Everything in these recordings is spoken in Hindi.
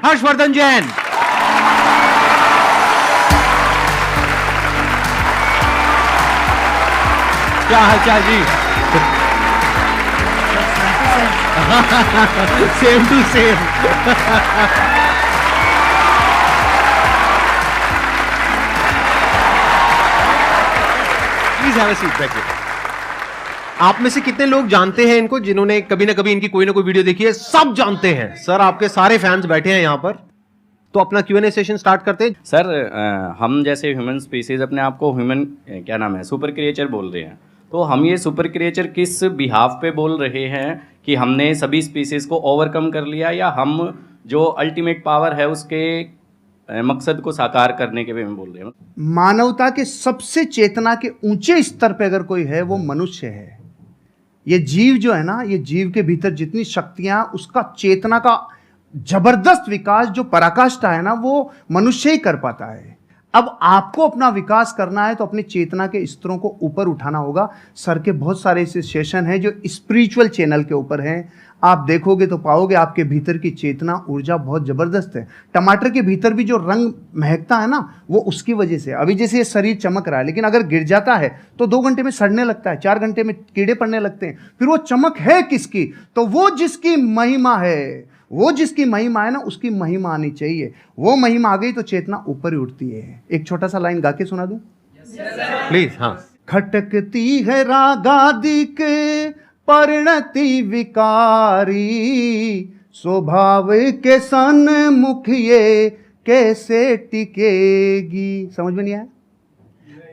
हर्षवर्धन जैन। क्या हालचाल जी? Same to same. Please have a seat, बैठिए। आप में से कितने लोग जानते हैं इनको, जिन्होंने कभी ना कभी इनकी कोई ना कोई वीडियो देखी है? सब जानते हैं सर, आपके सारे फैंस बैठे हैं यहां पर। तो अपना Q&A सेशन स्टार्ट करते हैं। सर हम जैसे ह्यूमन स्पीसीज अपने आप को ह्यूमन क्या नाम है सुपर क्रिएचर बोल रहे हैं, तो हम ये सुपर क्रिएचर किस बिहाफ पे बोल रहे हैं कि हमने सभी स्पीसीज को ओवरकम कर लिया, या हम जो अल्टीमेट पावर है उसके मकसद को साकार करने के वे में बोल रहे हैं? मानवता के सबसे चेतना के ऊंचे स्तर पे अगर कोई है वो मनुष्य है। ये जीव जो है ना, ये जीव के भीतर जितनी शक्तियां, उसका चेतना का जबरदस्त विकास जो पराकाष्ठा है ना, वो मनुष्य ही कर पाता है। अब आपको अपना विकास करना है तो अपनी चेतना के स्तरों को ऊपर उठाना होगा। सर के बहुत सारे ऐसे सेशन हैं जो स्पिरिचुअल चैनल के ऊपर हैं, आप देखोगे तो पाओगे आपके भीतर की चेतना ऊर्जा बहुत जबरदस्त है। टमाटर के भीतर भी जो रंग महकता है ना, वो उसकी वजह से। अभी जैसे ये शरीर चमक रहा है, लेकिन अगर गिर जाता है तो 2 घंटे में सड़ने लगता है, 4 घंटे में कीड़े पड़ने लगते हैं। फिर वो चमक है किसकी? तो वो जिसकी महिमा है, वो जिसकी महिमा है ना, उसकी महिमा आनी चाहिए। वो महिमा आ गई तो चेतना ऊपर ही उठती है। एक छोटा सा लाइन गा के सुना दूं प्लीज। हाँ। खटकती है रागादि के परिणति विकारी, स्वभाव के सन्मुख ये कैसे टिकेगी। समझ में नहीं आया?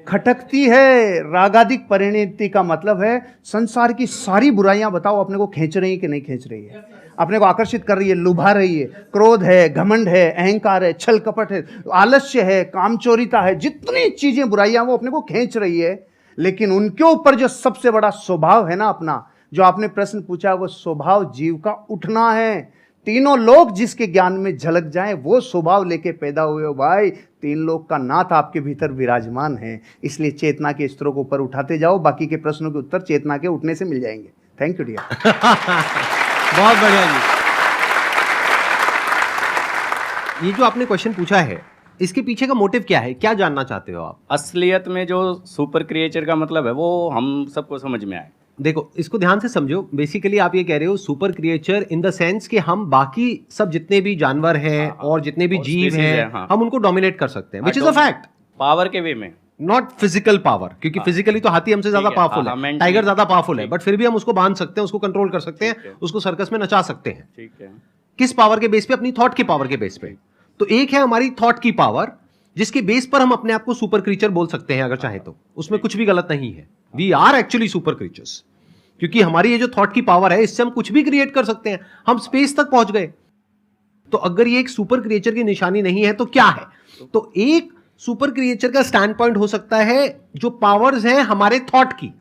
खटकती है रागादिक परिणति का मतलब है संसार की सारी बुराइयां बताओ अपने को खींच रही है कि नहीं खींच रही है, अपने को आकर्षित कर रही है, लुभा रही है। क्रोध है, घमंड है, अहंकार है, छल कपट है, आलस्य है, कामचोरिता है, जितनी चीजें बुराइयां वो अपने को खींच रही है। लेकिन उनके ऊपर जो सबसे बड़ा स्वभाव है ना अपना, जो आपने प्रश्न पूछा, वो स्वभाव जीव का उठना है। तीनों लोग जिसके ज्ञान में झलक जाएं, वो स्वभाव लेके पैदा हुए हो भाई। 3 लोग का नाथ आपके भीतर विराजमान है। इसलिए चेतना के स्तरों को ऊपर उठाते जाओ, बाकी के प्रश्नों के उत्तर चेतना के उठने से मिल जाएंगे। Thank you dear. बहुत बढ़िया जी। ये जो आपने क्वेश्चन पूछा है, इसके पीछे का मोटिव क्या है? क्या जानना चाहते हो आप? असलियत में जो सुपर क्रिएचर का मतलब है वो हम सबको समझ में आए। देखो, इसको ध्यान से समझो। बेसिकली आप ये कह रहे हो super creature in the sense कि हम बाकी सब जितने भी जानवर हैं और जितने भी जीव हैं, हम उनको डोमिनेट कर सकते हैं, which is a fact. Power के वे में, नॉट फिजिकल पावर, क्योंकि फिजिकली तो हाथी हमसे ज्यादा पावरफुल है, टाइगर ज्यादा पावरफुल है, बट फिर भी हम उसको बांध सकते हैं, उसको कंट्रोल कर सकते हैं, उसको सर्कस में नचा सकते हैं। ठीक है। किस पावर के बेस पे? अपनी थॉट की पावर के बेस पे। तो एक है हमारी थॉट की पावर, जिसके बेस पर हम अपने आप को सुपर क्रीचर बोल सकते हैं अगर चाहे तो। उसमें कुछ भी गलत नहीं है। We are actually super creatures, क्योंकि हमारी ये जो थॉट की पावर है, इससे हम कुछ भी क्रिएट कर सकते हैं। हम स्पेस तक पहुंच गए। तो अगर ये एक सुपर क्रिएचर की निशानी नहीं है तो क्या है? तो एक सुपर क्रिएचर का स्टैंड पॉइंट हो सकता है जो पावर्स हैं हमारे थॉट की,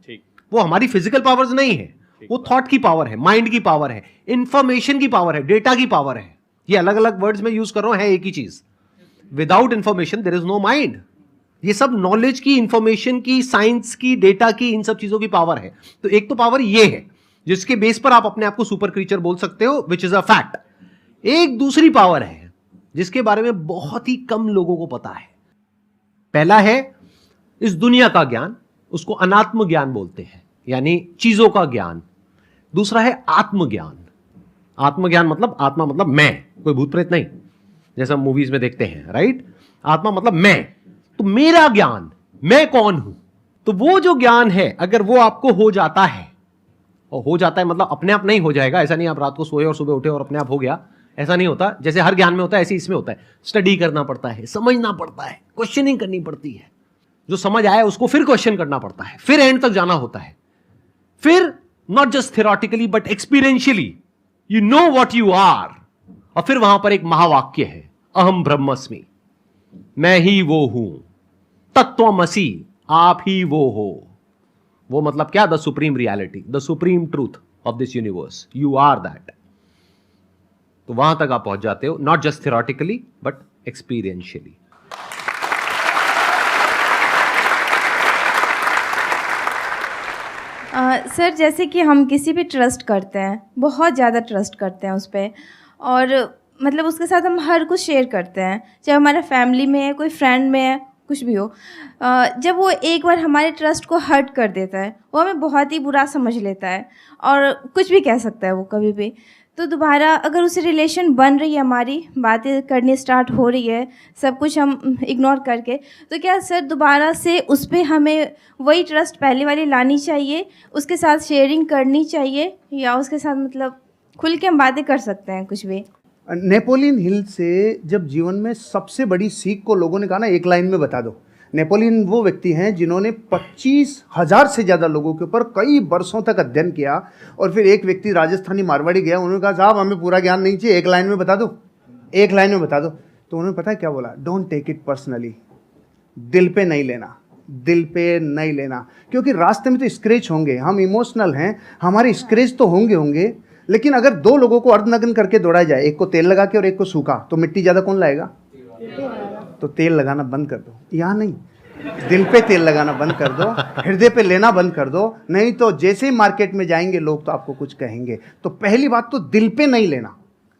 वो हमारी फिजिकल पावर्स नहीं है, वो थॉट की पावर है, माइंड की पावर है, इंफॉर्मेशन की पावर है, डेटा की पावर है। ये अलग अलग वर्ड्स में यूज कर रहा हूं, है एक ही चीज। Without information there is no mind. ये सब नॉलेज की, इंफॉर्मेशन की, साइंस की, डेटा की, इन सब चीजों की पावर है। तो एक तो पावर ये है जिसके बेस पर आप अपने आप को सुपर क्रीचर बोल सकते हो, विच इज अ फैक्ट। एक दूसरी पावर है जिसके बारे में बहुत ही कम लोगों को पता है। पहला है इस दुनिया का ज्ञान, उसको अनात्म ज्ञान बोलते हैं, यानी चीजों का ज्ञान। दूसरा है आत्मज्ञान। आत्मज्ञान मतलब, आत्मा मतलब मैं, कोई भूत प्रेत नहीं, जैसा मूवीज में देखते हैं, राइट? आत्मा मतलब मैं, तो मेरा ज्ञान, मैं कौन हूं। तो वो जो ज्ञान है, अगर वो आपको हो जाता है, और हो जाता है मतलब अपने आप नहीं हो जाएगा, ऐसा नहीं आप रात को सोए और सुबह उठे और अपने आप हो गया, ऐसा नहीं होता। जैसे हर ज्ञान में होता है, ऐसे इसमें होता है। स्टडी करना पड़ता है, समझना पड़ता है, क्वेश्चनिंग करनी पड़ती है। जो समझ आया उसको फिर क्वेश्चन करना पड़ता है, फिर एंड तक जाना होता है। फिर not just theoretically but experientially you know what you are. और फिर वहां पर एक महावाक्य है, अहम ब्रह्मस्मि, मैं ही वो हूं, तत्वमसि, आप ही वो हो। वो मतलब क्या? The supreme reality, the supreme truth of this universe, you are that. तो वहां तक आप पहुंच जाते हो, not just theoretically but experientially. Sir, जैसे कि हम किसी पे ट्रस्ट करते हैं, बहुत ज़्यादा ट्रस्ट करते हैं उस पर, और मतलब उसके साथ हम हर कुछ शेयर करते हैं, चाहे हमारा फैमिली में है, कोई फ्रेंड में है, कुछ भी हो। जब वो एक बार हमारे ट्रस्ट को हर्ट कर देता है, वो हमें बहुत ही बुरा समझ लेता है और कुछ भी कह सकता है वो कभी भी। तो दोबारा अगर उससे रिलेशन बन रही है, हमारी बातें करनी स्टार्ट हो रही है, सब कुछ हम इग्नोर करके, तो क्या सर दोबारा से उस पर हमें वही ट्रस्ट पहले वाली लानी चाहिए, उसके साथ शेयरिंग करनी चाहिए, या उसके साथ मतलब खुल के हम बातें कर सकते हैं कुछ भी? नेपोलियन हिल से जब जीवन में सबसे बड़ी सीख को लोगों ने कहा ना, एक लाइन में बता दो। नेपोलियन वो व्यक्ति हैं जिन्होंने 25,000 से ज़्यादा लोगों के ऊपर कई वर्षों तक अध्ययन किया, और फिर एक व्यक्ति राजस्थानी मारवाड़ी गया, उन्होंने कहा साहब हमें पूरा ज्ञान नहीं चाहिए, एक लाइन में बता दो, एक लाइन में बता दो। तो उन्होंने पता है क्या बोला? डोंट टेक इट पर्सनली, दिल पे नहीं लेना, दिल पे नहीं लेना, क्योंकि रास्ते में तो स्क्रैच होंगे, हम इमोशनल हैं, हमारे स्क्रैच तो होंगे, लेकिन अगर दो लोगों को अर्धनग्न करके दौड़ा जाए, एक को तेल लगा के और एक को सूखा, तो मिट्टी ज़्यादा कौन लाएगा? तो तेल लगाना बंद कर दो, यहाँ नहीं, दिल पे तेल लगाना बंद कर दो, हृदय पे लेना बंद कर दो, नहीं तो जैसे ही मार्केट में जाएंगे लोग तो आपको कुछ कहेंगे। तो पहली बात तो दिल पे नहीं लेना,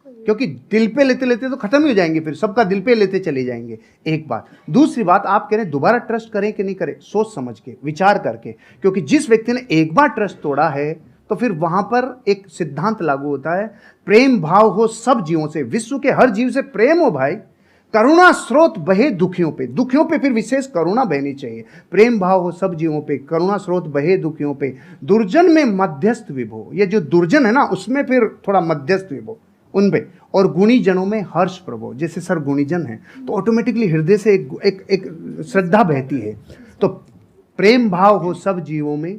क्योंकि दिल पे लेते लेते तो खत्म ही हो जाएंगे, फिर सबका दिल पे लेते चले जाएंगे, एक बात। दूसरी बात, आप कह रहे हैं दोबारा ट्रस्ट करें कि नहीं करें, सोच समझ के, विचार करके, क्योंकि जिस व्यक्ति ने एक बार ट्रस्ट तोड़ा है तो फिर वहां पर एक सिद्धांत लागू होता है, प्रेम भाव हो सब जीवों से, विश्व के हर जीव से प्रेम हो भाई, करुणा स्रोत बहे दुखियों पे, दुखियों पे फिर विशेष करुणा बहनी चाहिए, प्रेम भाव हो सब जीवों पे, करुणा स्रोत बहे दुखियों पे, दुर्जन में मध्यस्थ विभो, ये जो दुर्जन है ना उसमें फिर थोड़ा मध्यस्थ विभो उन पे, और गुणी जनों में हर्ष प्रभो, जैसे सर गुणीजन है तो ऑटोमेटिकली हृदय से एक श्रद्धा बहती है। तो प्रेम भाव हो सब जीवों में,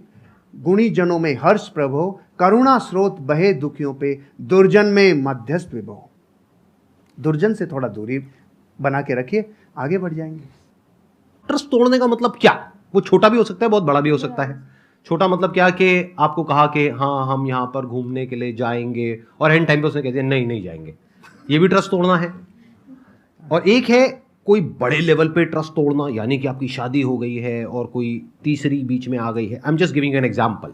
गुणी जनों में हर्ष प्रभो, करुणा स्रोत बहे दुखियों पे, दुर्जन में मध्यस्थ विभो। दुर्जन से थोड़ा दूरी बना के रखिए, आगे बढ़ जाएंगे। ट्रस्ट तोड़ने का मतलब क्या? वो छोटा भी हो सकता है, बहुत बड़ा भी हो सकता है। छोटा मतलब क्या कि आपको कहा कि हाँ हम यहाँ पर घूमने के लिए जाएंगे, और एंड टाइम पे उसने कह दिया नहीं जाएंगे, ये भी ट्रस्ट तोड़ना है। और एक है कोई बड़े लेवल पे ट्रस्ट तोड़ना, यानी कि आपकी शादी हो गई है और कोई तीसरी बीच में आ गई है, I am just giving an example,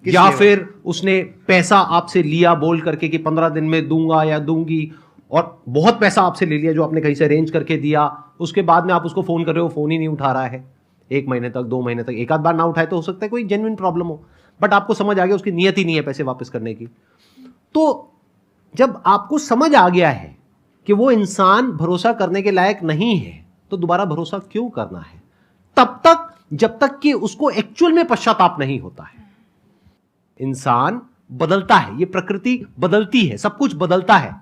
या फिर उसने पैसा आपसे लिया बोल करके कि 15 दिन में दूंगा या दूंगी, और बहुत पैसा आपसे ले लिया जो आपने कहीं से अरेंज करके दिया, उसके बाद में आप उसको फोन कर रहे हो, फोन ही नहीं उठा रहा है 1 महीने तक, 2 महीने तक, एक आध बार ना उठाए तो हो सकता है कोई जेन्युइन प्रॉब्लम हो, बट आपको समझ आ गया उसकी नियत ही नहीं है पैसे वापस करने की। तो जब आपको समझ आ गया है कि वो इंसान भरोसा करने के लायक नहीं है, तो दोबारा भरोसा क्यों करना है? तब तक जब तक कि उसको एक्चुअल में पश्चाताप नहीं होता है। इंसान बदलता है, ये प्रकृति बदलती है, सब कुछ बदलता है,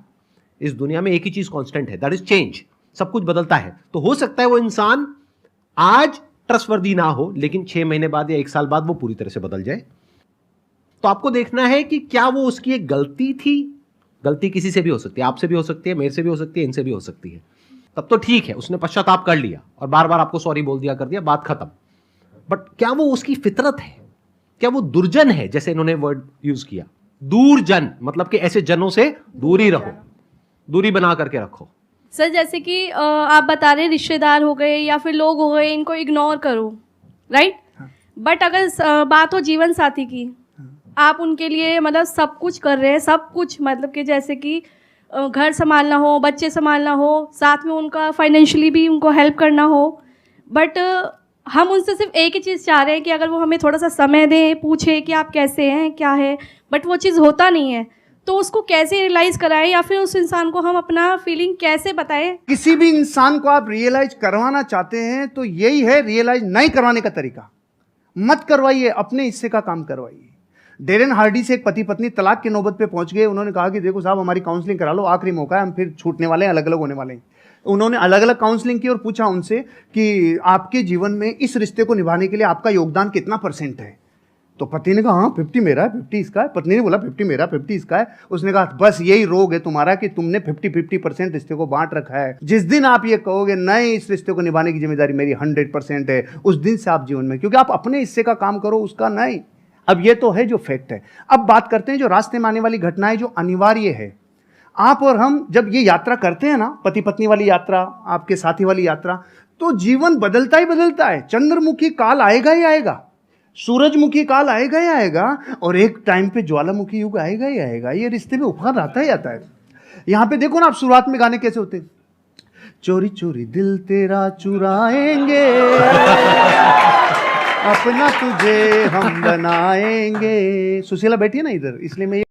इस दुनिया में एक ही चीज कांस्टेंट है, दैट इज चेंज, सब कुछ बदलता है। तो हो सकता है वो इंसान आज ट्रस्टवर्दी ना हो, लेकिन 6 महीने बाद या 1 साल बाद वो पूरी तरह से बदल जाए। तो आपको देखना है कि क्या वो उसकी एक गलती थी, गलती किसी से भी हो सकती है, आपसे भी हो सकती है, मेरे से भी हो सकती है, इनसे भी हो सकती है, तब तो ठीक है, उसने पश्चाताप कर लिया और बार बार आपको सॉरी बोल दिया, कर दिया, बात खत्म। बट क्या वो उसकी फितरत है? क्या वो दुर्जन है? जैसे इन्होंने वर्ड यूज किया दूरजन, मतलब कि ऐसे जनों से दूरी रहो, दूरी बना करके रखो। सर जैसे कि आप बता रहे रिश्तेदार हो गए या फिर लोग हो गए, इनको इग्नोर करो, राइट? बट अगर बात हो जीवन साथी की, आप उनके लिए मतलब सब कुछ कर रहे हैं, सब कुछ मतलब कि जैसे कि घर संभालना हो, बच्चे संभालना हो, साथ में उनका फाइनेंशियली भी उनको हेल्प करना हो, बट हम उनसे सिर्फ एक ही चीज़ चाह रहे हैं कि अगर वो हमें थोड़ा सा समय दें, पूछे कि आप कैसे हैं, क्या है, बट वो चीज़ होता नहीं है। तो उसको कैसे रियलाइज़ कराएं, या फिर उस इंसान को हम अपना फीलिंग कैसे बताएं? किसी भी इंसान को आप रियलाइज करवाना चाहते हैं तो यही है रियलाइज नहीं करवाने का तरीका। मत करवाइए, अपने हिस्से का काम करवाइए। डेरेन हार्डी से एक पति पत्नी तलाक की नौबत पे पहुंच गए। उन्होंने कहा कि देखो साहब हमारी काउंसलिंग करा लो, आखिरी मौका है, हम फिर छूटने वाले हैं, अलग अलग होने वाले हैं। उन्होंने अलग अलग काउंसलिंग की और पूछा उनसे कि आपके जीवन में इस रिश्ते को निभाने के लिए आपका योगदान कितना % है। तो पति ने कहा हाँ 50 मेरा है, 50 इसका है। पत्नी ने बोला 50 मेरा, 50 इसका है। उसने कहा बस यही रोग है तुम्हारा कि तुमने 50-50% रिश्ते को बांट रखा है। जिस दिन आप ये कहोगे नहीं इस रिश्ते को निभाने की जिम्मेदारी मेरी 100% है, उस दिन से आप जीवन में, क्योंकि आप अपने हिस्से का काम करो, उसका नहीं। अब ये तो है जो फैक्ट है। अब बात करते हैं जो रास्ते में आने वाली घटनाएं जो अनिवार्य है। आप और हम जब ये यात्रा करते हैं ना, पति पत्नी वाली यात्रा, आपके साथी वाली यात्रा, तो जीवन बदलता ही बदलता है। चंद्रमुखी काल आएगा ही आएगा, सूरजमुखी काल आएगा ही आएगा, और एक टाइम पे ज्वालामुखी युग आएगा ही आएगा। ये रिश्ते में उफान आता ही आता है। यहाँ पे देखो ना आप, शुरुआत में गाने कैसे होते हैं, चोरी चोरी दिल तेरा चुराएंगे अपना तुझे हम बनाएंगे। सुशीला बैठी है ना इधर, इसलिए मैं